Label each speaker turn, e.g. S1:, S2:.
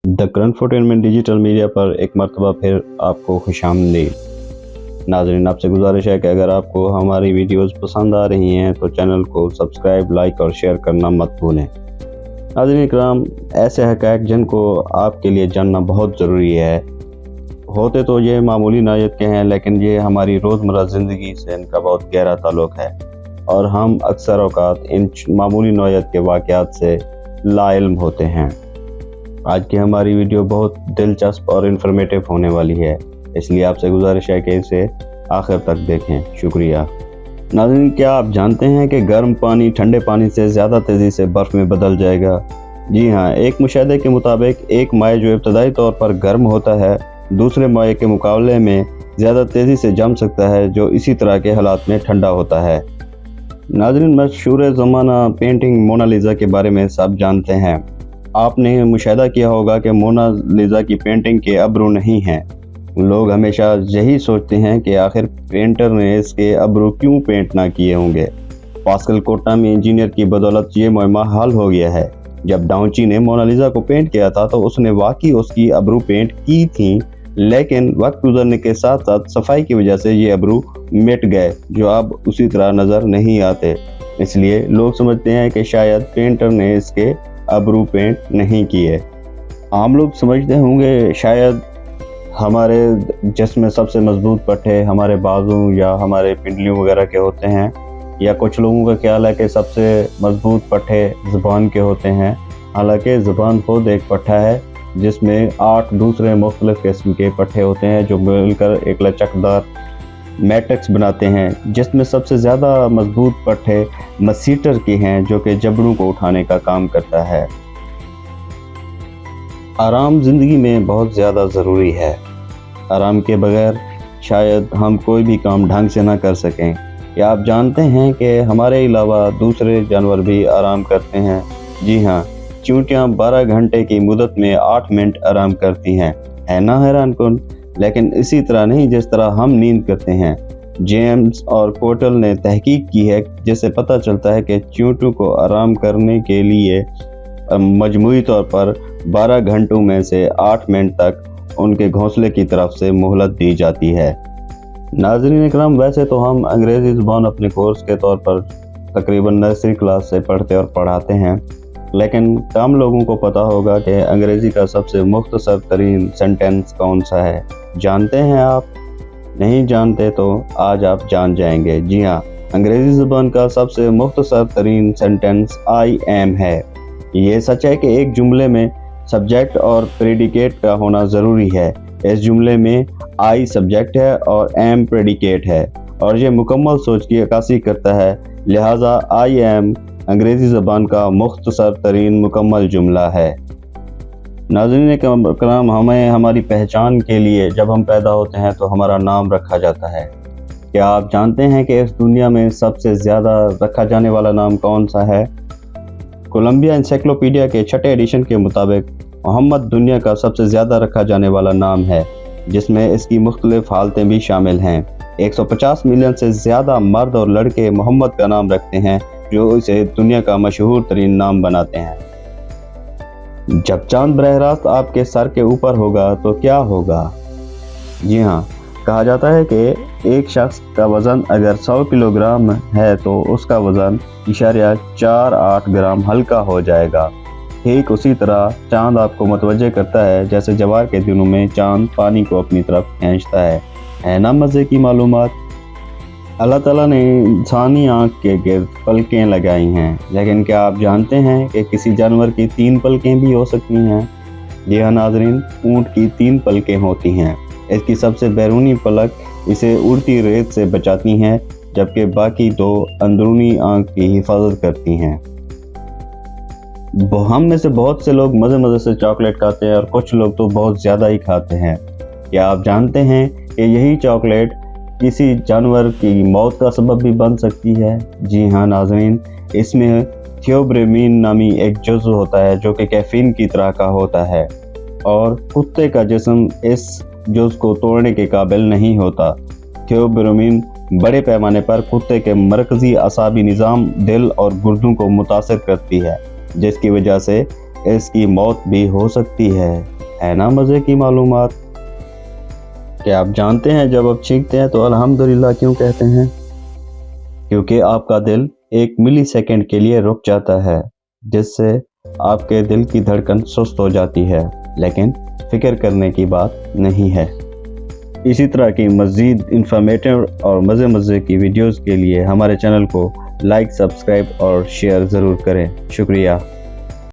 S1: The infotainment digital media पर एक मरतबा फिर आपको खुशामदीद। नाज़रीन, आपसे गुजारिश है कि अगर आपको हमारी वीडियोस पसंद आ रही हैं तो चैनल को सब्सक्राइब, लाइक और शेयर करना मत भूलें। नाज़रीन इकराम, ऐसे हक़ाइक़ जिनको आपके लिए जानना बहुत ज़रूरी है, होते तो ये मामूली नौयत के हैं, लेकिन ये हमारी रोज़मर्रा ज़िंदगी से इनका बहुत गहरा ताल्लुक़ है और हम अक्सर औक़ात इन मामूली नौयत के वाक़यात से लाइल्म होते हैं। आज की हमारी वीडियो बहुत दिलचस्प और इन्फॉर्मेटिव होने वाली है, इसलिए आपसे गुजारिश है कि इसे आखिर तक देखें। शुक्रिया। नाज़रीन, क्या आप जानते हैं कि गर्म पानी ठंडे पानी से ज़्यादा तेज़ी से बर्फ़ में बदल जाएगा? जी हाँ, एक मुशाहदे के मुताबिक एक माए जो इब्तदाई तौर पर गर्म होता है, दूसरे माए के मुकाबले में ज़्यादा तेज़ी से जम सकता है जो इसी तरह के हालात में ठंडा होता है। नाज़रीन, मशहूर ज़माना पेंटिंग मोनालिसा के बारे में सब जानते हैं। आपने मुशाहिदा किया होगा कि मोनालिसा की पेंटिंग के अब्रू नहीं हैं। लोग हमेशा यही सोचते हैं कि आखिर पेंटर ने इसके अब्रू क्यों पेंट ना किए होंगे। पास्कल कोटा में इंजीनियर की बदौलत ये मुअम्मा हल हो गया है। जब डाउंची ने मोनालिसा को पेंट किया था तो उसने वाकई उसकी अब्रू पेंट की थी, लेकिन वक्त गुजरने के साथ साथ सफाई की वजह से ये अब्रू मिट गए जो अब उसी तरह नज़र नहीं आते। इसलिए लोग समझते हैं कि शायद पेंटर ने इसके अब्रू पेंट नहीं किए। आम लोग समझते होंगे शायद हमारे जिस्म में सबसे मजबूत पट्टे हमारे बाजू या हमारे पिंडलियों वगैरह के होते हैं, या कुछ लोगों का ख्याल है कि सबसे मजबूत पट्टे ज़ुबान के होते हैं। हालांकि ज़ुबान खुद एक पट्टा है जिसमें 8 दूसरे मुख्तलिफ किस्म के पट्टे होते हैं जो मिलकर एक लचकदार मैट्रिक्स बनाते हैं, जिसमें सबसे ज़्यादा मजबूत पट्टे मसीटर के हैं जो कि जबड़ों को उठाने का काम करता है। आराम ज़िंदगी में बहुत ज़्यादा ज़रूरी है। आराम के बगैर शायद हम कोई भी काम ढंग से ना कर सकें। क्या आप जानते हैं कि हमारे अलावा दूसरे जानवर भी आराम करते हैं? जी हाँ, चींटियाँ 12 घंटे की मुद्दत में 8 मिनट आराम करती हैं। है ना हैरानकुन? लेकिन इसी तरह नहीं जिस तरह हम नींद करते हैं। जेम्स और कोटल ने तहकीक की है जिससे पता चलता है कि चींटियों को आराम करने के लिए मजमूई तौर पर 12 घंटों में से 8 मिनट तक उनके घोंसले की तरफ से मोहलत दी जाती है। नाज़रीन इकराम, वैसे तो हम अंग्रेज़ी ज़ुबान अपने कोर्स के तौर पर तकरीबन नर्सरी क्लास से पढ़ते और पढ़ाते हैं, लेकिन कम लोगों को पता होगा कि अंग्रेज़ी का सबसे मुख्तसर तरीन सेंटेंस कौन सा है। जानते हैं आप? नहीं जानते तो आज आप जान जाएंगे। जी हाँ, अंग्रेज़ी ज़ुबान का सबसे मुख्तसर तरीन सेंटेंस आई एम है। ये सच है कि एक जुमले में सब्जेक्ट और प्रेडिकेट का होना ज़रूरी है। इस जुमले में आई सब्जेक्ट है और एम प्रेडिकेट है और ये मुकम्मल सोच की अक्कासी करता है, लिहाजा आई एम अंग्रेज़ी ज़बान का मुख्तसर तरीन मुकम्मल जुमला है। नाज़रीन इकराम, हमें हमारी पहचान के लिए जब हम पैदा होते हैं तो हमारा नाम रखा जाता है। क्या आप जानते हैं कि इस दुनिया में सबसे ज़्यादा रखा जाने वाला नाम कौन सा है? कोलंबिया एनसाइक्लोपीडिया के 6ठे एडिशन के मुताबिक मोहम्मद दुनिया का सबसे ज़्यादा रखा जाने वाला नाम है, जिसमें इसकी मुख्तलिफ हालतें भी शामिल हैं। 150 मिलियन से ज़्यादा मर्द और लड़के मोहम्मद का नाम रखते हैं, जो इसे दुनिया का मशहूर तरीन नाम बनाते हैं। जब चांद बरह रास्त आपके सर के ऊपर होगा तो क्या होगा? जी हाँ, कहा जाता है कि एक शख्स का वज़न अगर 100 किलोग्राम है तो उसका वज़न 0.48 ग्राम हल्का हो जाएगा। ठीक उसी तरह चांद आपको मुतवज्जे करता है जैसे जवार के दिनों में चांद पानी को अपनी तरफ खींचता है ना मज़े की मालूमात। अल्लाह ताला ने इंसानी आँख के गिर्द पलकें लगाई हैं, लेकिन क्या आप जानते हैं कि किसी जानवर की 3 पलकें भी हो सकती हैं? जी हाँ नाज़रीन, ऊँट की 3 पलकें होती हैं। इसकी सबसे बैरूनी पलक इसे उड़ती रेत से बचाती हैं, जबकि बाकी 2 अंदरूनी आँख की हिफाजत करती हैं। हम में से बहुत से लोग मज़े से चॉकलेट खाते हैं और कुछ लोग तो बहुत ज़्यादा ही खाते हैं। क्या आप जानते हैं कि यही चॉकलेट किसी जानवर की मौत का सबब भी बन सकती है? जी हाँ नाज़रीन, इसमें थियोब्रेमिन नामी एक जुज़्व होता है जो कि कैफीन की तरह का होता है और कुत्ते का जिस्म इस जुज़्व को तोड़ने के काबिल नहीं होता। थियोब्रेमिन बड़े पैमाने पर कुत्ते के मरकज़ी असाबी निज़ाम, दिल और गुर्दों को मुतासिर करती है, जिसकी वजह से اس کی موت بھی ہو سکتی ہے نا مزے کی معلومات؟ کیا آپ جانتے ہیں جب آپ چیختے ہیں تو الحمدللہ کیوں کہتے ہیں؟ کیونکہ آپ کا دل 1 ملی سیکنڈ کے لیے رک جاتا ہے، جس سے آپ کے دل کی دھڑکن سست ہو جاتی ہے، لیکن فکر کرنے کی بات نہیں ہے۔ اسی طرح کی مزید انفارمیٹو اور مزے کی ویڈیوز کے لیے ہمارے چینل کو لائک، سبسکرائب اور شیئر ضرور کریں۔ شکریہ۔